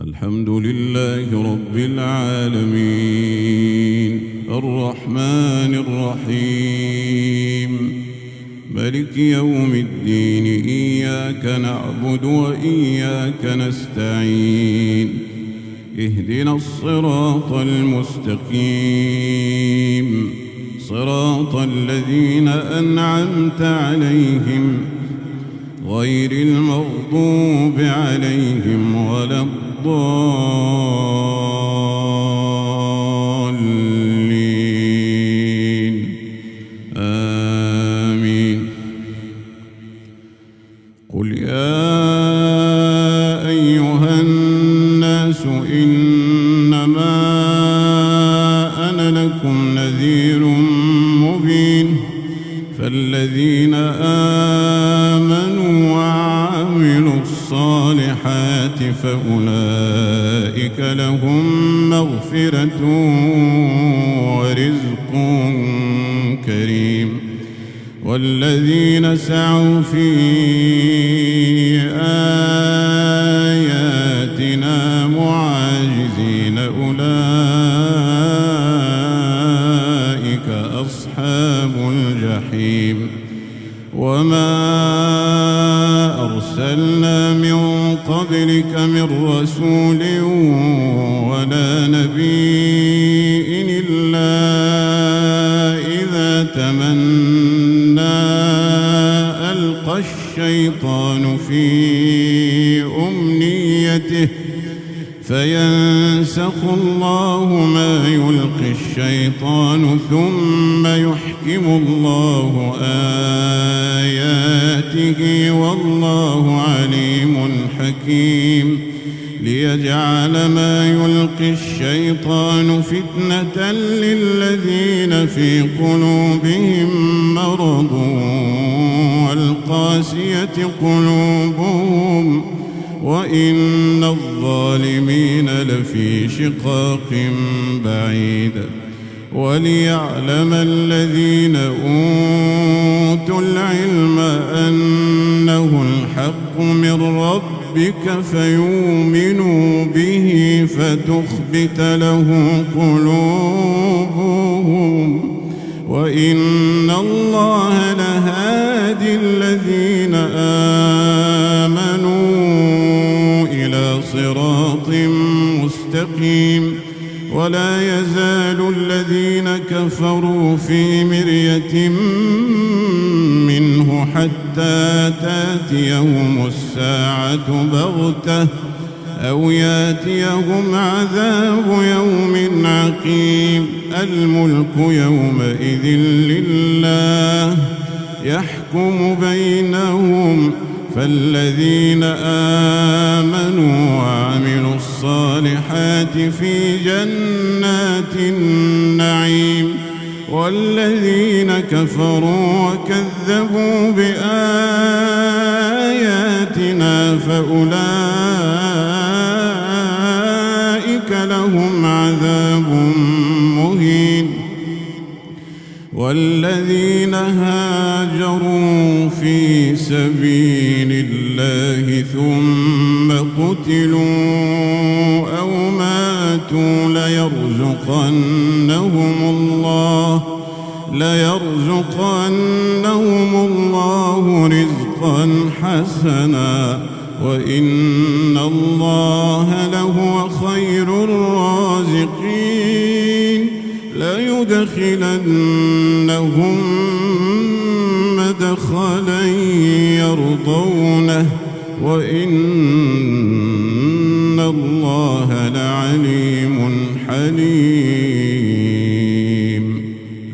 الحمد لله رب العالمين الرحمن الرحيم مالك يوم الدين إياك نعبد وإياك نستعين اهدنا الصراط المستقيم صراط الذين أنعمت عليهم غير المغضوب عليهم ولا الضالين آمين. قل يا أيها الناس إنما أنا لكم نذير مبين فالذين آمنوا وعملوا الصالحات فأولئك لهم مغفرة ورزق كريم والذين سعوا في آياتنا معاجزين أولئك أصحاب الجحيم. وما أرسلنا من قبلك من رسول ولا نبي إلا إذا تمنى ألقى الشيطان في أمنيته فينسخ الله ما يلقي الشيطان ثم يحكم الله آياته والله عليم حكيم. ليجعل ما يلقي الشيطان فتنة للذين في قلوبهم مرض والقاسية قلوبهم وإن الظالمين لفي شقاق بعيد. وليعلم الذين أوتوا العلم أنه الحق من ربك فيؤمنوا به فتخبت له قلوبهم وإن الله لهادي الذين آمنوا إلى صراط مستقيم. ولا يزال الذين كفروا في مرية منه حتى تأتيهم الساعة بغتة أو يأتيهم عذاب يوم عقيم. الملك يومئذ لله يحكم بينهم فالذين آمنوا وعملوا الصالحات في جنات النعيم والذين كفروا وكذبوا بآياتنا فأولئك لهم عذاب مهين. والذين هاجروا في سبيل الله ثم قتلوا أو ماتوا ليرزقنهم الله رزقا حسنا وإن الله لهو خير الرازقين. ليدخلنهم مدخلا يرضونه وإن الله لعليم حليم.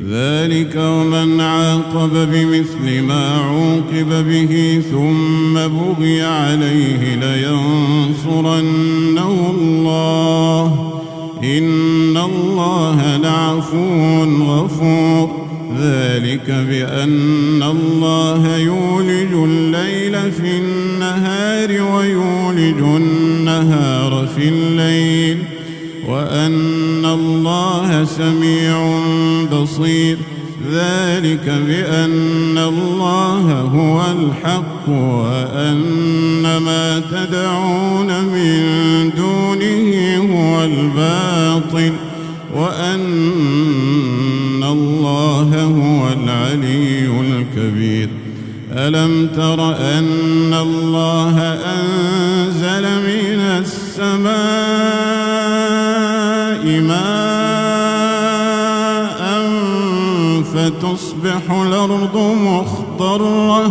ذلك ومن عاقب بمثل ما عوقب به ثم بغي عليه لينصرنه الله إن الله لعفو غفور. ذلك بأن الله يولج الليل في النهار ويولج النهار في الليل وأن الله سميع بصير. ذلك بأن الله هو الحق وأن ما تدعون من دون الباطل وأن الله هو العلي الكبير. ألم تر أن الله أنزل من السماء ماء فتصبح الأرض مخضرة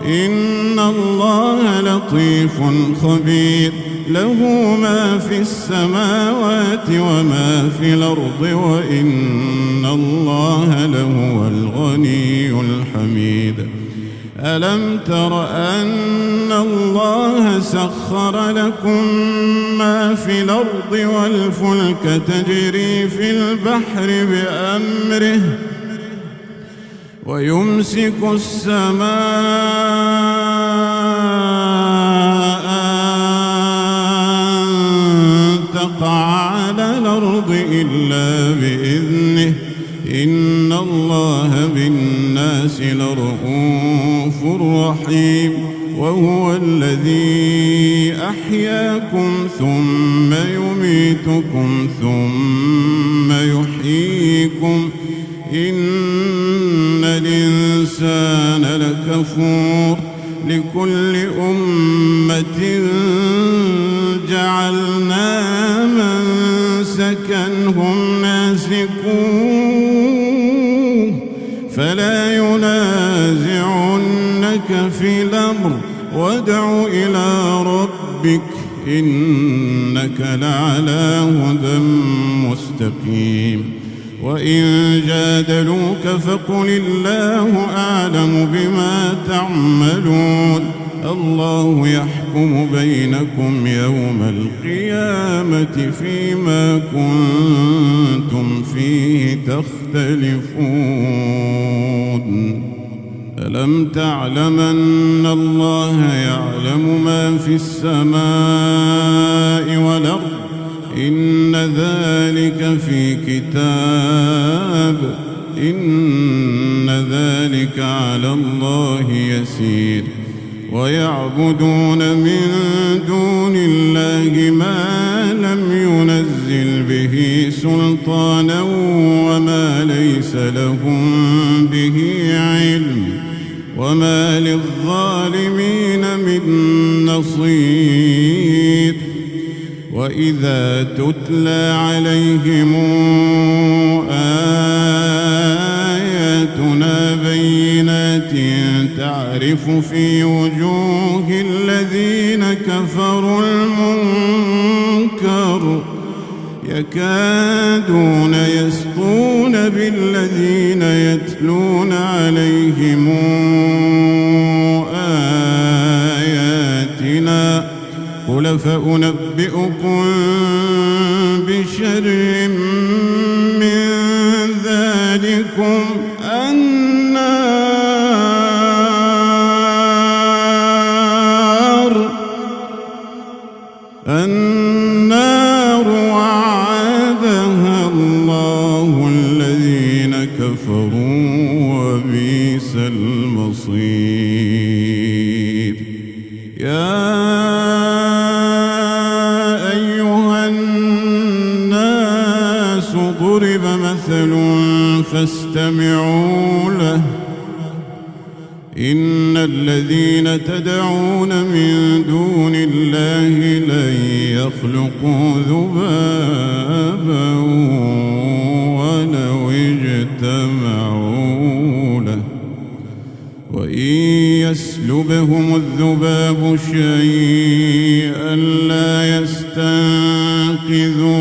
إن الله لطيف خبير له ما في السماوات وما في الأرض وإن الله لهو الغني الحميد. ألم تر أن الله سخر لكم ما في الأرض والفلك تجري في البحر بأمره ويمسك السماء أن تقع على الأرض إلا بإذنه إن الله بالناس لرؤوف رحيم. وهو الذي أحياكم ثم يميتكم ثم يحييكم إن الإنسان لكفور. لكل أمة جعلنا منسكا هم ناسكوه فلا ينازعنك في الأمر وادع إلى ربك إنك لعلى هدى مستقيم. وإن جادلوك فقل الله أعلم بما تعملون الله يحكم بينكم يوم القيامة فيما كنتم فيه تختلفون. ألم تعلم أن الله يعلم ما في السماء والأرض إن ذلك في كتاب إن ذلك على الله يسير. ويعبدون من دون الله ما لم ينزل به سلطانا وما ليس لهم به علم وما للظالمين من نصير. وإذا تتلى عليهم آياتنا بينات تعرف في وجوه الذين كفروا المنكر يكادون يسطون بالذين يتلون عليهم آياتنا قل فأنبئكم بشر من ذلكم النار وعدها الله الذين كفروا وبئس المصير. يا أيها الناس ضرب مثل فاستمعوا له إن الذين تدعون من دون الله لن يخلقوا ذبابا ولو اجتمعوا له وإن يسلبهم الذباب شيئا لا يستنقذوه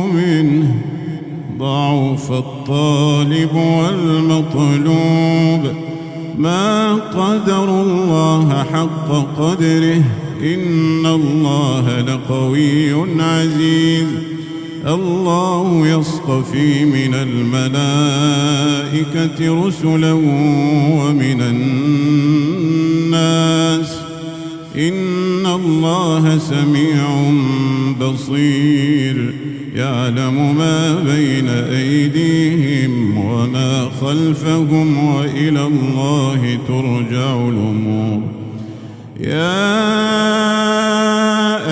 منه ضعف الطالب والمطلوب ما قدروا الله حق قدره إن الله لقوي عزيز. الله يصطفي من الملائكة رسلا ومن الناس إن الله سميع بصير يعلم ما بين أيديهم وما خلفهم وإلى الله ترجع الأمور. يا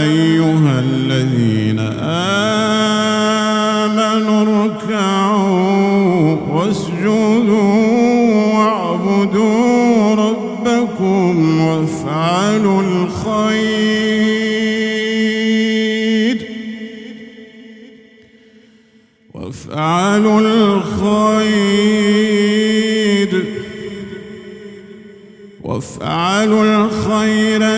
أيها الذين آمنوا اركعوا واسجدوا واعبدوا ربكم وافعلوا الخير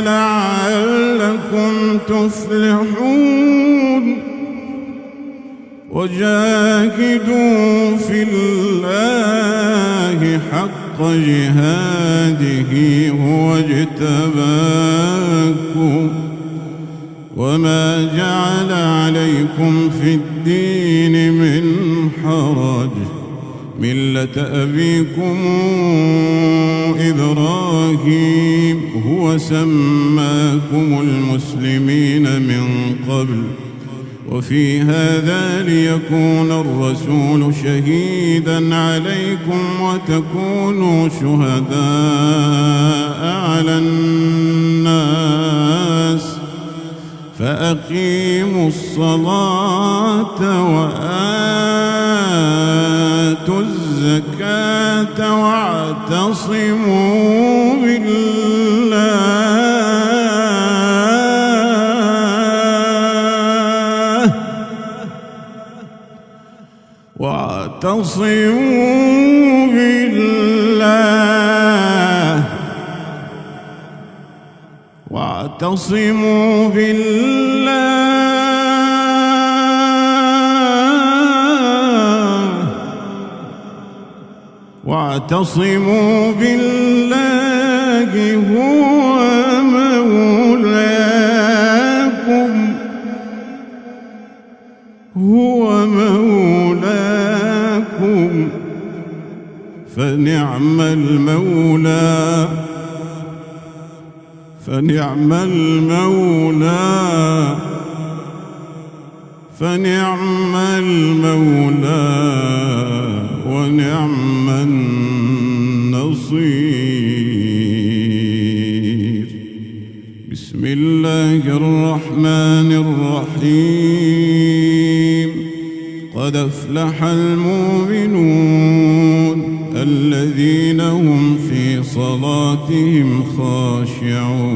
لعلكم تفلحون وجاهدوا في الله حق جهاده هو اجتباكم وما جعل عليكم في الدين من حرج ملة أبيكم إبراهيم هو سماكم المسلمين من قبل وفي هذا ليكون الرسول شهيدا عليكم وتكونوا شهداء على الناس فأقيموا الصلاة وآتوا الزكاة واعتصموا واعتصموا بالله هو مولاكم فنعم المولى ونعم النصير. بسم الله الرحمن الرحيم. قد أفلح المؤمنون الذين هم في صلاتهم خاشعون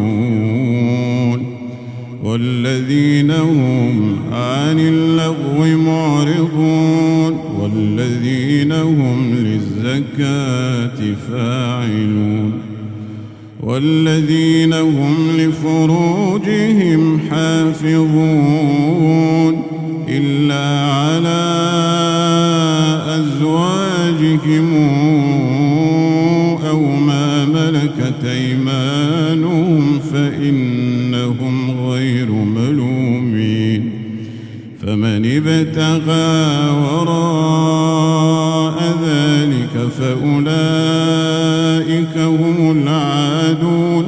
والذين هم عن اللغو معرضون والذين هم للزكاة فاعلون والذين هم لفروجهم حافظون إلا على أزواجهم أو ما ملكت أيمانهم فإنهم غير ملومين فمن ابتغى وراء ذلك فأولئك هم العادون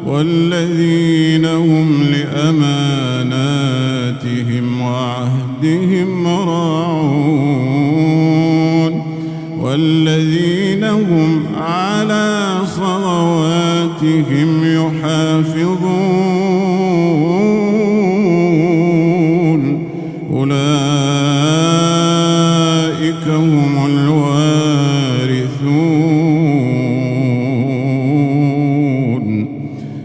والذين هم لأماناتهم وعهدهم راعون والذين هم على صلواتهم يحافظون أولئك هم الوارثون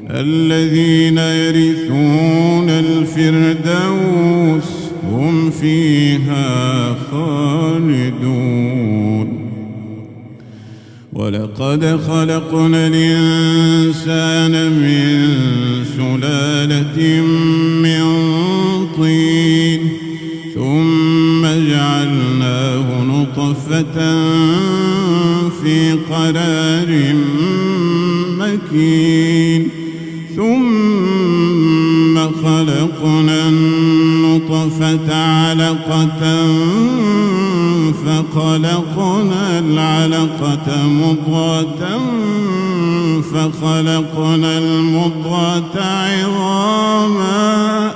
الذين يرثون الفردوس هم فيها خالدون. ولقد خلقنا الإنسان من سلالة من طين ثم جعلناه نطفة في قرار مكين ثم خلقنا النطفة علقة فخلقنا العلقة مضغة فخلقنا المضغة عظاما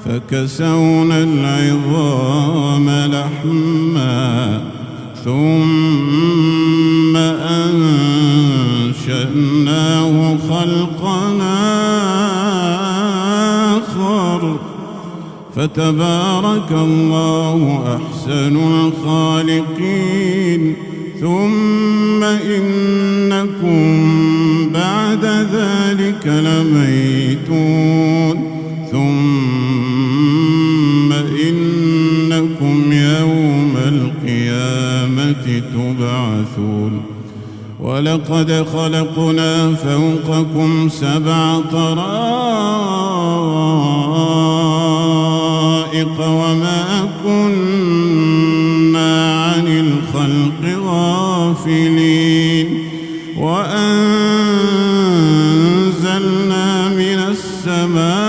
فكسونا العظام لحما ثم أنشأناه خلقا آخر فتبارك الله أحسن الخالقين. ثم إنكم بعد ذلك لميتون ثم إنكم يوم القيامة تبعثون. ولقد خلقنا فوقكم 7 طرائق وما كنا عن الخلق غافلين. وأنزلنا من السماء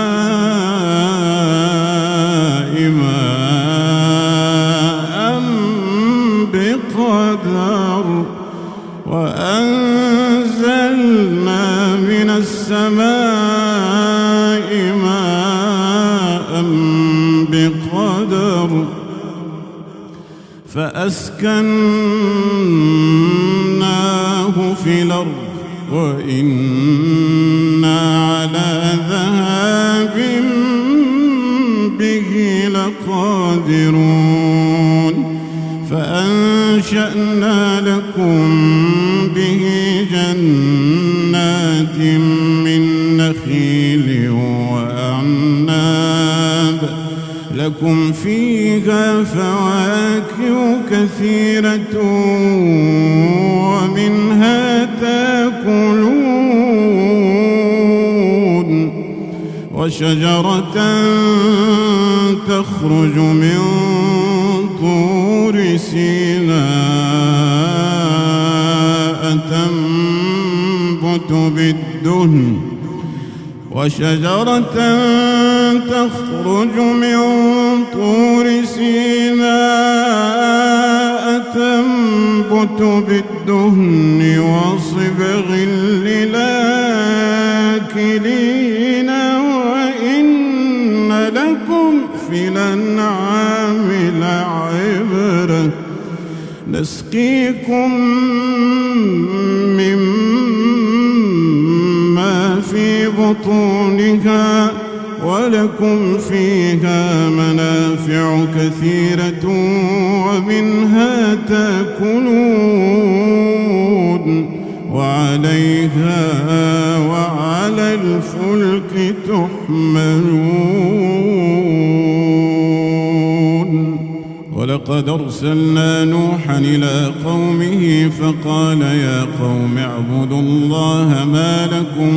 ماء بقدر فأسكناه في الأرض وإنا على ذهاب به لقادرون. فأنشأنا لكم به جنات من نخيل وأعناب لكم فيها فواكه كثيرة ومنها تأكلون. وشجرة تخرج من طور سيناء تنبت بالدهن وشجرة تخرج من طور سيناء تنبت بالدهن وصبغ للآكلين. وإن لكم في الأنعام لعبرة نسقيكم مما في بطونها ولكم فيها منافع كثيرة ومنها تأكلون وعليها وعلى الفلك تحملون. ولقد أرسلنا نوحا إلى قومه فقال يا قوم اعبدوا الله ما لكم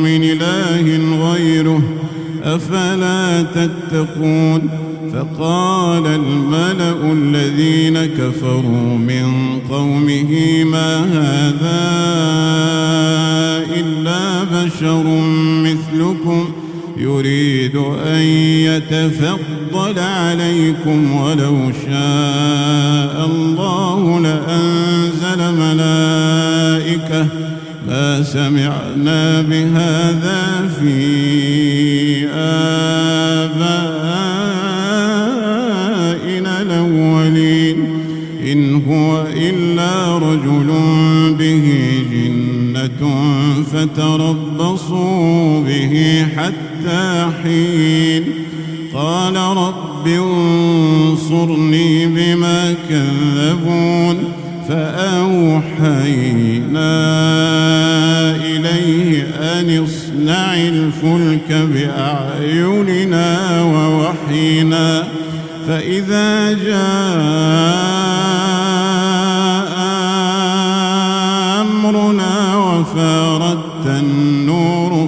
من إله غيره أفلا تتقون. فقال الملأ الذين كفروا من قومه ما هذا إلا بشر مثلكم يريد أن يتفضل عليكم ولو شاء الله لأنزل ملائكة ما سمعنا بهذا في آبائنا الأولين إن هو إلا رجل به جنة فتربصوا به حتى حين. قال رب انصرني بما كذبون. فأوحينا إليه أن اصنع الفلك بأعيننا ووحينا فإذا جاء أمرنا وفارت النور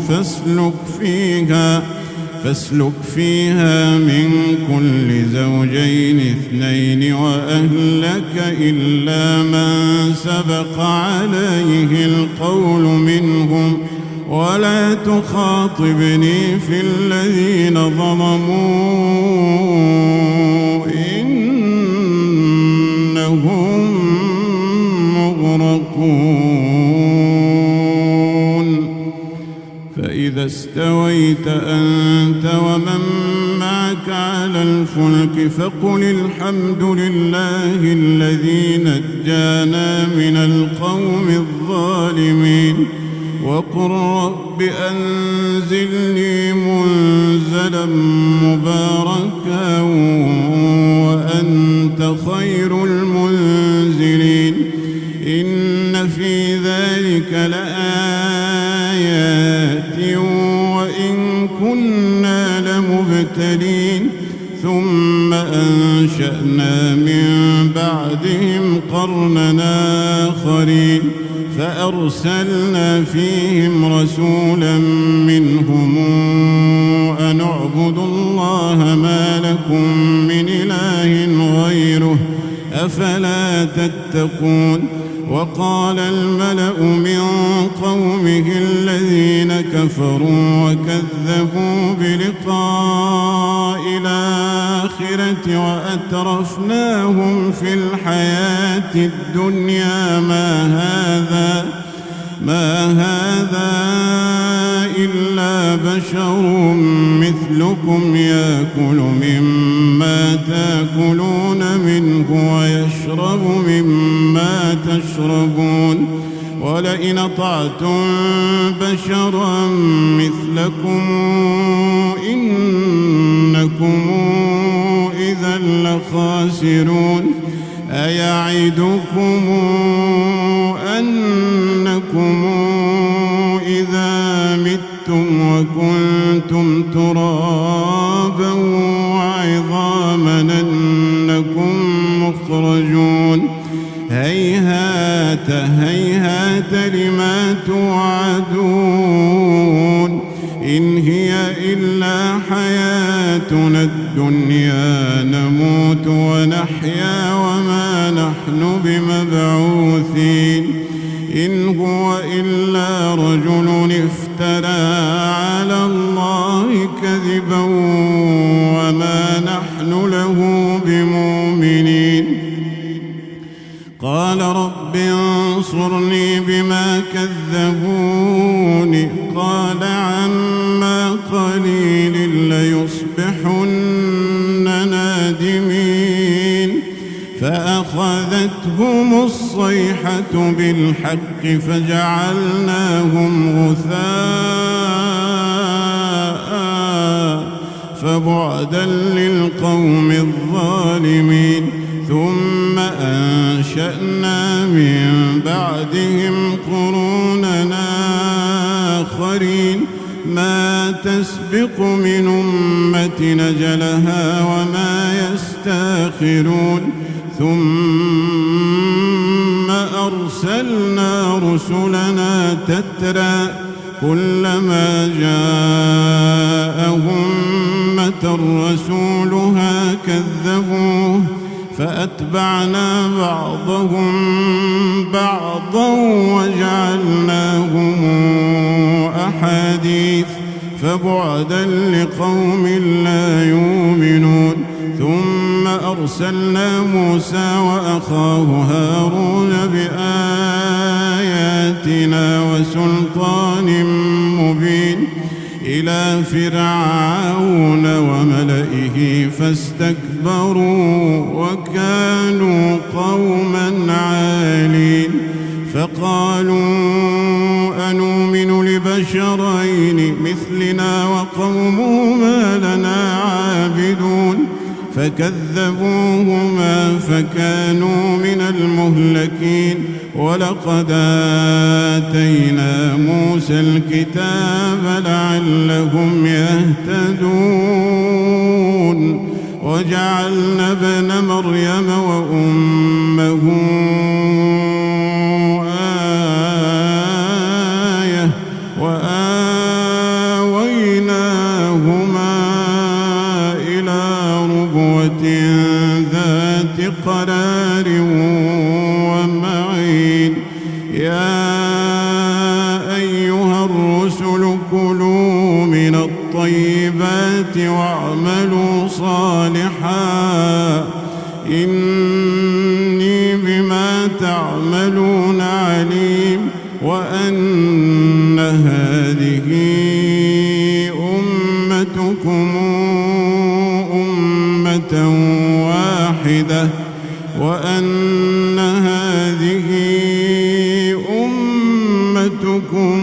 فاسلك فيها من كل زوجين 2 وأهلك إلا من سبق عليه القول منهم ولا تخاطبني في الذين ظلموا إنهم مغرقون. فإذا استويت أنت ومن معك على الفلك فقل الحمد لله الذي نجانا من القوم الظالمين. وقل رب أنزلني منزلا مباركا وأنت خير المنزلين إن في ذلك لآيات وإن كنا لمبتلين ثم أنشأنا من بعدهم قرننا آخرين فأرسلنا فيهم رسولا منهم أن اعبدوا الله ما لكم من إله غيره أفلا تتقون وقال الملأ من قومه الذين كفروا وكذبوا بلقاء الآخرة وأترفناهم في الحياة الدنيا ما هذا إلا بشر مثلكم يأكل مما تأكلون منه ويشرب مما تشربون ولئن أطعتم بشرا مثلكم إنكم إذا لخاسرون أيعدكم أنكم إذا متم وكنتم ترابا وعظاما أنكم مخرجون هيهات هيهات لما توعدون إن هي إلا حياتنا الدنيا نموت ونحيا وما نحن بمبعوثين إن هو إلا رجل افترى على الله كذبا وما نحن له بمؤمنين قال رب انصرني بما كذبوني قال عما قليل ليصبحن نادمين فأخذتهم الصيحة بالحق فجعلناهم غثاء فبعدا للقوم الظالمين ثم أنشأنا من بعدهم قروننا آخرين ما تسبق من أمة نجلها وما يستاخرون ثم أرسلنا رسلنا تترى كلما جاء أمة رسولها كذبوه فأتبعنا بعضهم بعضا وجعلناهم أحاديث فبعدا لقوم لا يؤمنون ثم أرسلنا موسى وأخاه هارون بآياتنا وسلطان مبين إلى فرعون وملئه فاستكبروا وكانوا قوما عالين فقالوا أنؤمن لبشرين مثلنا وقومهما لنا عابدون فكذبوهما فكانوا من المهلكين ولقد آتينا موسى الكتاب لعلهم يهتدون وجعلنا ابن مريم وأمه آية وآويناهما إلى ربوة ذات قرار ومعين يا أيها الرسل كلوا من الطيبات واعملوا صالحا إني بما تعملون عليم وأن هذه أمتكم أمة واحدة وأن هذه أمتكم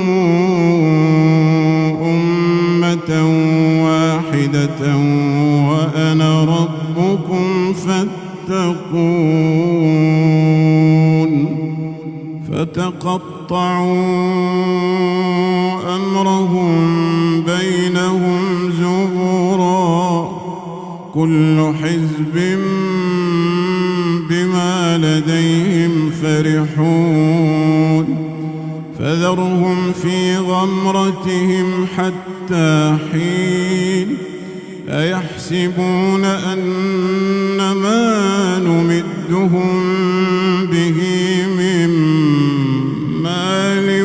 وأنا ربكم فاتقون فتقطعوا أمرهم بينهم زبرا كل حزب بما لديهم فرحون فذرهم في غمرتهم حتى حين أيحسبون أن ما نمدهم به من مال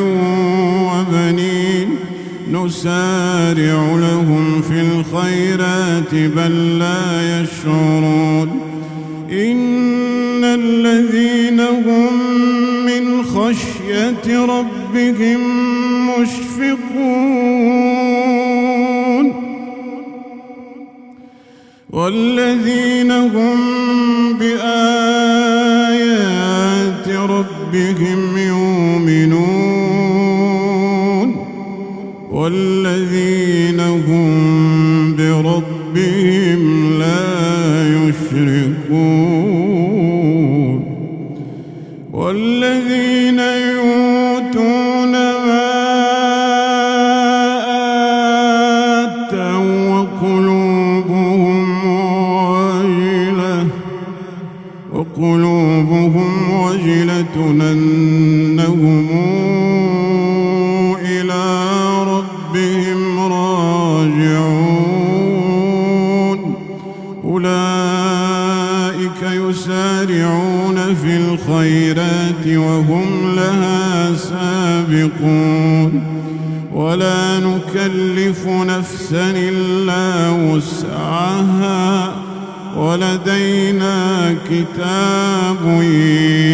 وبنين نسارع لهم في الخيرات بل لا يشعرون إن الذين هم من خشية ربهم مشفقون والذين هم بآيات ربهم يؤمنون والذين هم بربهم لا يشركون والذين يؤتون ما آتوا وقلوبهم وجلة أنهم إلى ربهم راجعون أولئك يسارعون في الخيرات وهم لها سابقون ولا نكلف نفسا إلا وسعها ولدينا كتاب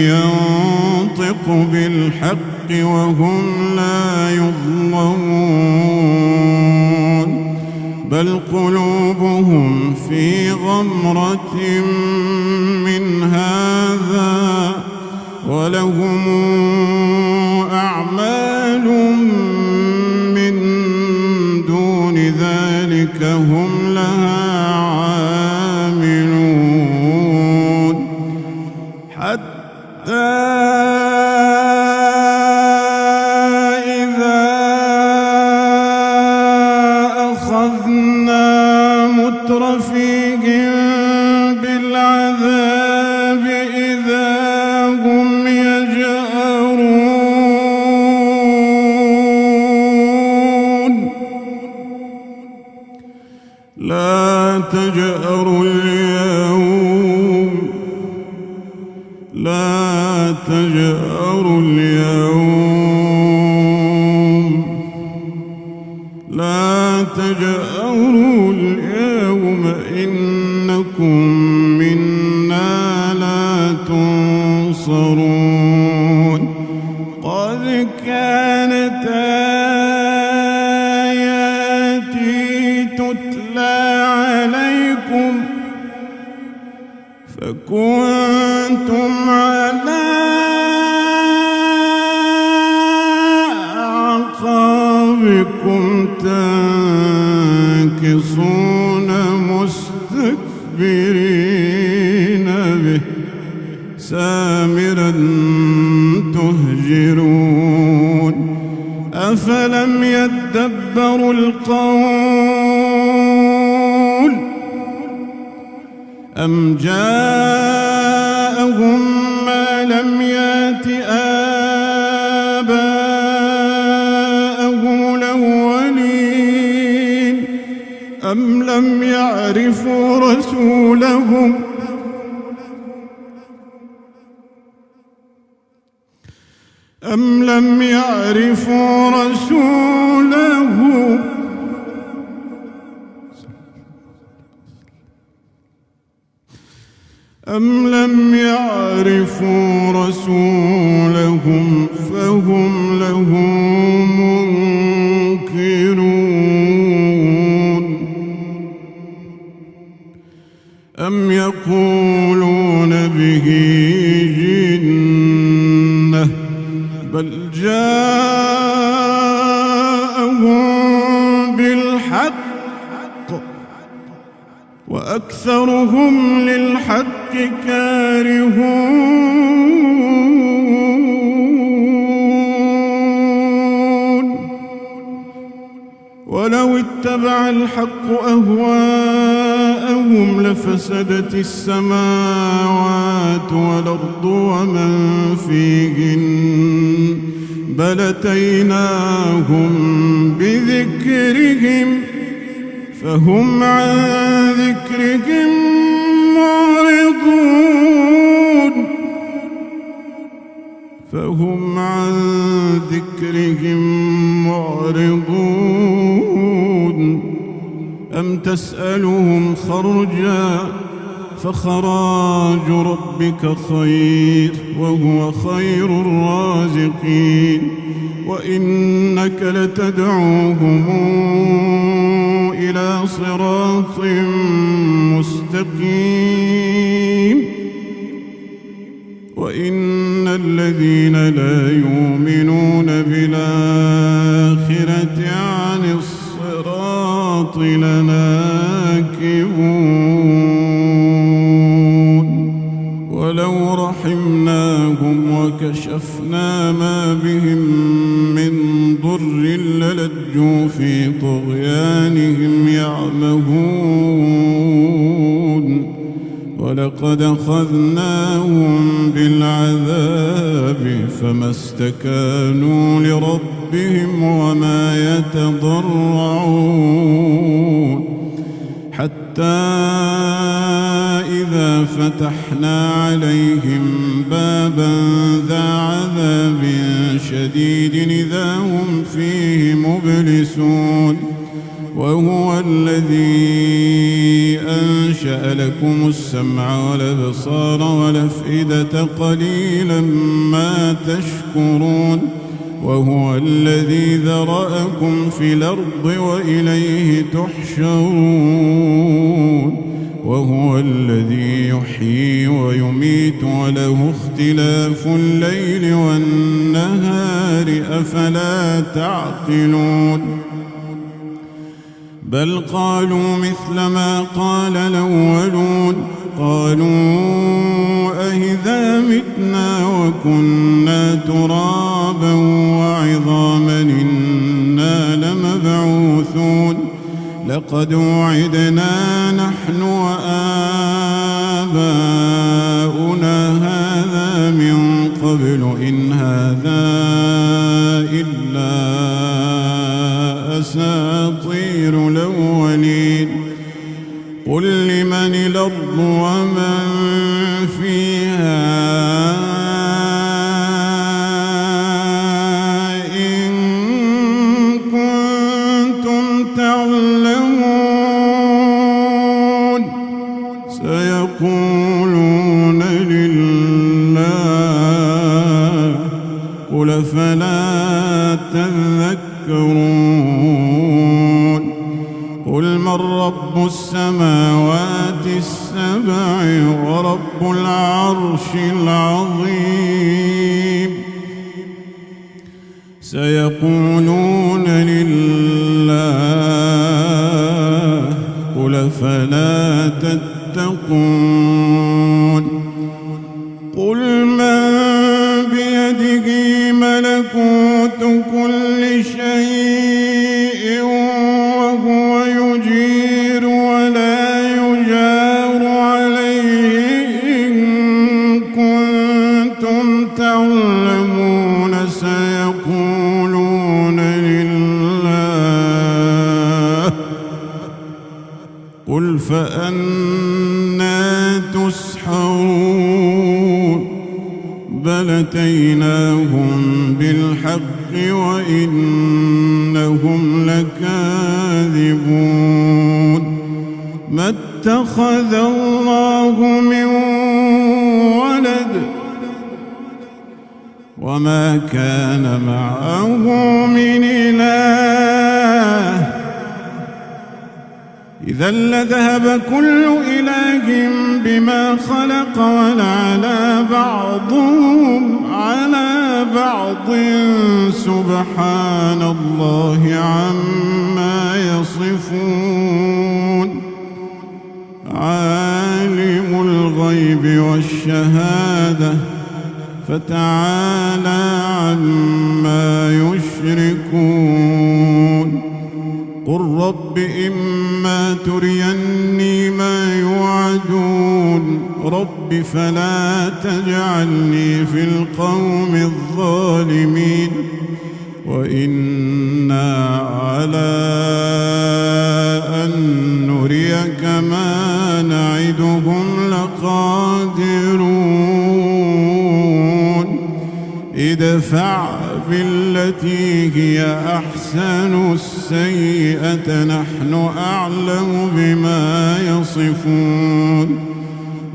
ينطق بالحق وهم لا يظلمون بل قلوبهم في غمرة من هذا ولهم أعمال من دون ذلك هم لها عاملون حتى إذا أخذنا مترفيهم بالعذاب إذا هم يجأرون لا تجأروا اليوم إنكم منا لا تنصرون قد كانت آياتي تتلى عليكم فكنتم على أعقابكم تنكصون مستكبرين به سامرا تهجرون أفلم يدبروا القول أم جاءهم ما لم يأت آباءهم الأولين أم لم يعرفوا رسولهم فهم له منكرون أم يقولون به جنة بل جاءهم بالحق وأكثرهم للحق كارهون ولو اتبع الحق أهواءهم لفسدت السماوات والأرض ومن فيهن بل أتيناهم بذكرهم فهم عن ذكرهم معرضون أم تسألهم خرجا فخراج ربك خير وهو خير الرازقين وإنك لتدعوهم إلى صراط مستقيم وإن الذين لا يؤمنون بالآخرة عن الصراط لناكبون ولو رحمناهم وكشفنا ما بهم من ضر للجوا في طغيانهم يعمهون ولقد أخذناهم بالعذاب فما استكانوا لربهم وما يتضرعون حتى إذا فتحنا عليهم بابا ذا عذاب شديد إذا هم فيه مبلسون وهو الذي أنشأ لكم السمع والأبصار والأفئدة قليلا ما تشكرون وهو الذي ذرأكم في الأرض وإليه تحشرون وهو الذي يحيي ويميت وله اختلاف الليل والنهار أفلا تعقلون بل قالوا مثل ما قال الأولون قالوا أإذا متنا وكنا ترابا وعظاما إنا لمبعوثون لقد وعدنا نحن وآباؤنا هذا من قبل إن هذا إلا أساطير الأولين قل لمن الأرض ومن فيها إن كنتم تعلمون سيقولون لله قل فلا تذكرون قل من رب السماوات السبع ورب العرش العظيم سيقولون لله قل فلا تتقون قل من بيده ملكوت كل شيء وهو يجير ولا يجار عليه إن كنتم تعلمون سيقولون لله قل فأنى تسحرون بل أتيناهم بالحق وإنهم لكاذبون ما اتخذ الله من ولد وما كان معه من إله إذا لذهب كل إله بما خلق ولعلى بعضهم على بعض سبحان الله عما يصفون عالم الغيب والشهادة فتعالى عما يشركون قل رب إما تريني ما يوعدون رب فلا تجعلني في القوم الظالمين وإنا على أن نريك ما نعدهم لقادرون ادفع بالتي هي أحسن السيئة نحن أعلم بما يصفون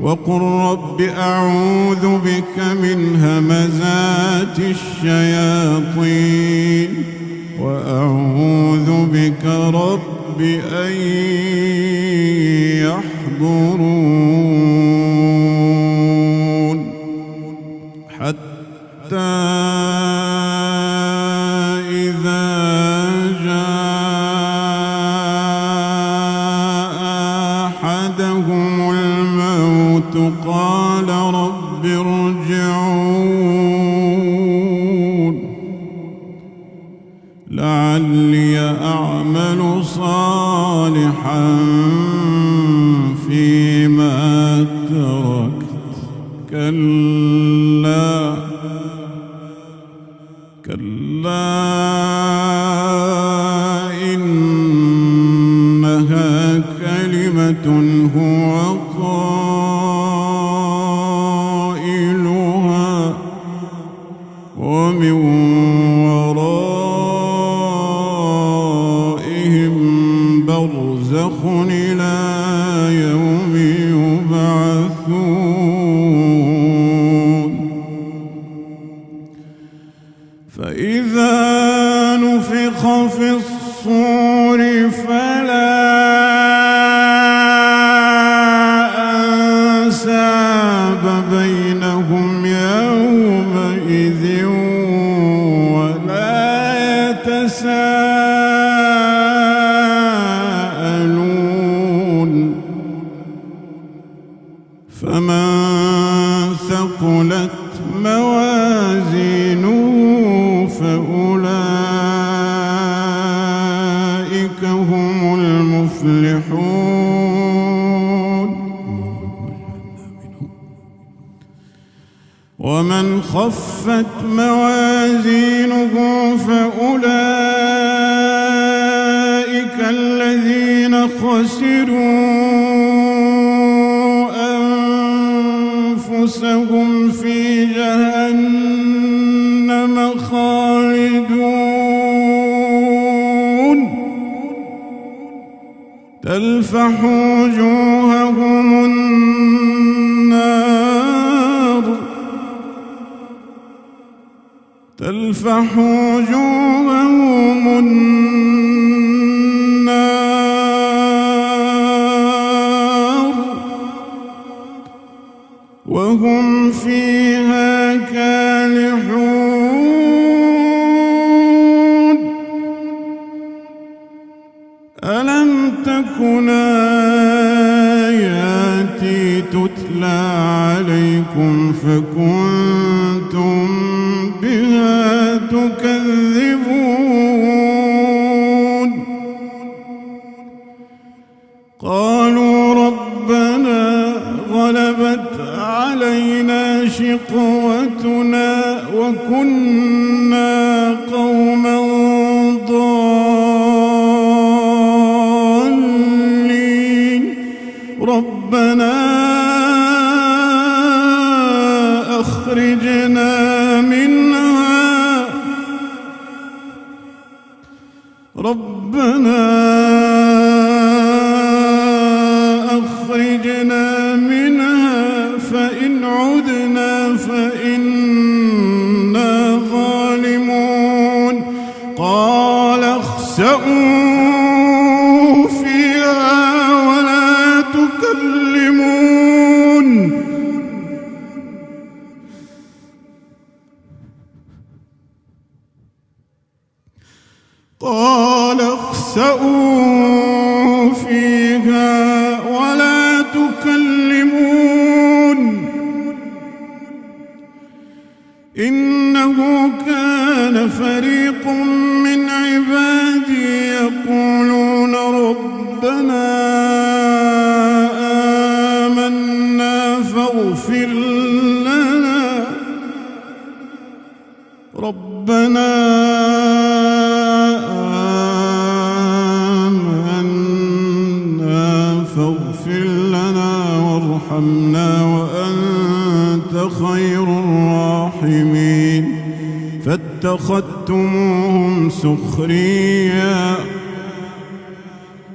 وقل رب أعوذ بك من همزات الشياطين وأعوذ بك رب أن يحضرون حتى إذا جاء أحدهم الموت قال رب ارجعون لعلي أعمل صالحا فيما تركت كلا إنها كلمة هو قائلها ومن ورائهم برزخ إلى يوم يبعثون فإذا نفخ في الصور فلا أنساب بينهم يومئذ ولا يتساءلون فمن ثقلت موازينه فأولئك هم المفلحون ومن خفت موازينه فأولئك الذين خسروا أنفسهم في جهنم خالدون تلفح وجوههم النار وهم فيها كالحون ألم تكن آياتي تتلى عليكم فكنتم بها تكذبون قالوا ربنا غلبت علينا شقوتنا وكنا قوما ضالين ربنا أخرجنا منها فإن عدنا فإنا ظالمون قال اخسئوا فيها ولا تكلمون قال اخسئوا فيها ولا تكلمون إنه كان فريق من عبادي يقولون ربنا آمنا فاغفر لنا وارحمنا وأنت خير الراحمين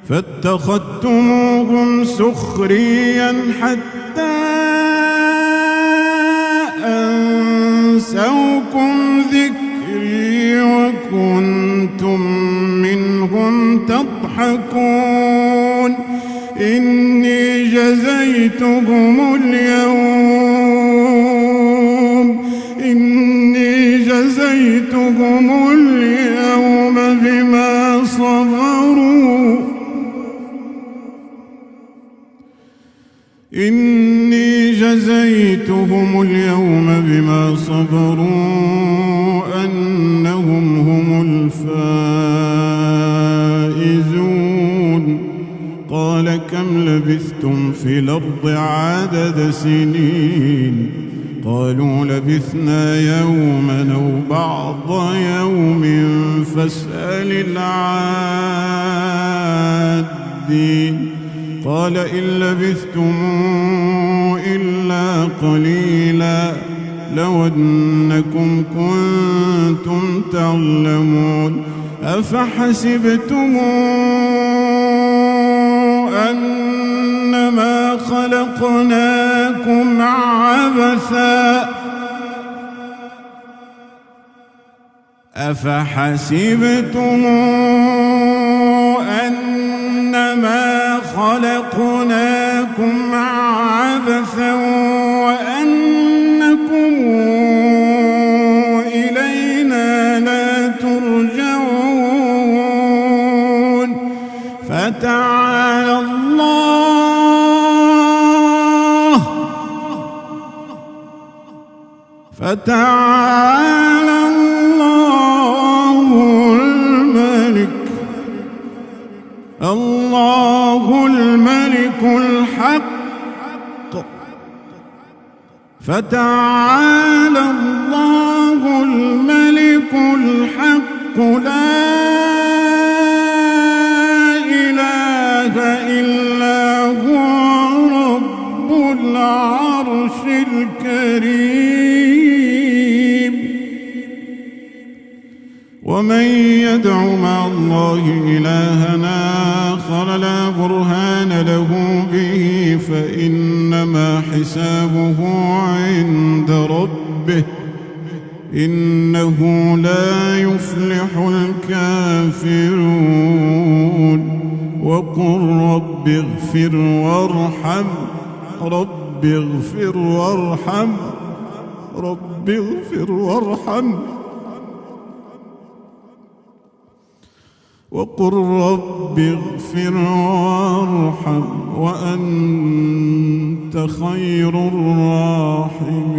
فاتخذتموهم سخريا حتى أنسوكم ذكري وكنتم منهم تضحكون إني جزيتهم اليوم بما صبروا أنهم هم الفائزون قال كم لبثتم في الأرض عدد سنين قالوا لبثنا يوما أو بعض يوم فاسأل العادين قال إن لبثتم إلا قليلا لو أنكم كنتم تعلمون أفحسبتم أنما خلقناكم عبثا وأنكم إلينا لا ترجعون فتعالى الله الملك الحق لا إله إلا هو رب العرش الكريم ومن يدع مع الله إلهًا آخر لا برهان له به فإنما حسابه عند ربه إنه لا يفلح الكافرون وقل رب اغفر وارحم وقل رب اغفر وارحم وأنت خير الراحمين